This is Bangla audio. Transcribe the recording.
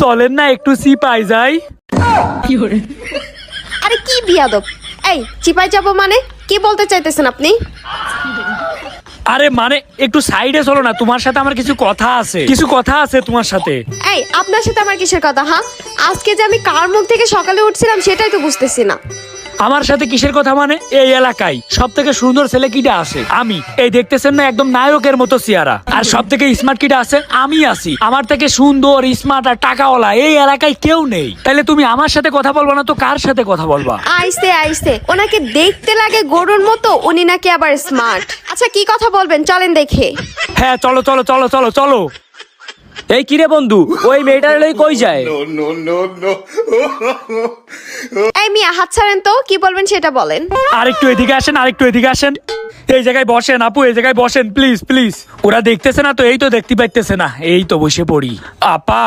চলেন না একটু চিপাই যাই। আরে কি বিয়াদব, এই চিপাই যাবো মানে কি বলতে চাইতেছেন আপনি? আরে মানে একটু সাইডে চলো না, তোমার সাথে আমার কিছু কথা আছে, তোমার সাথে। এই আপনার সাথে আমার কিসের কথা? হ্যাঁ, আজকে যে আমি কার মুখ থেকে সকালে উঠছিলাম সেটাই তো বুঝতেছি না। আমার সাথে কিসের কথা মানে? এই এলাকায় সব থেকে সুন্দর ছেলে কিটা আছে? আমি। এই দেখতেছেন না, একদম নায়কের মতো চেহারা। আর সব থেকে স্মার্ট কিটা আছে? আমি আছি। আমার থেকে সুন্দর, স্মার্ট আর টাকাওয়ালা এই এলাকায় কেউ নেই। তাহলে তুমি আমার সাথে কথা বলবা না তো কার সাথে কথা বলবা? আইসে ওনাকে দেখতে লাগে গরুর মতো, উনি নাকি আবার স্মার্ট। আচ্ছা কি কথা বলবেন চলেন দেখে। হ্যাঁ চলো চলো চলো চলো চলো। এই কিরে বন্ধু, ওই মেয়েটার লই কই যায়? এই মিয়া হাত ছাড়েন তো, কি বলবেন সেটা বলেন। আরেকটু এদিকে আসেন, এই জায়গায় বসেন আপু, এই জায়গায় বসেন প্লিজ প্লিজ। ওরা দেখতেছে না তো? এই তো দেখতে পাইতেছে না, এই তো বসে পড়ি। আপা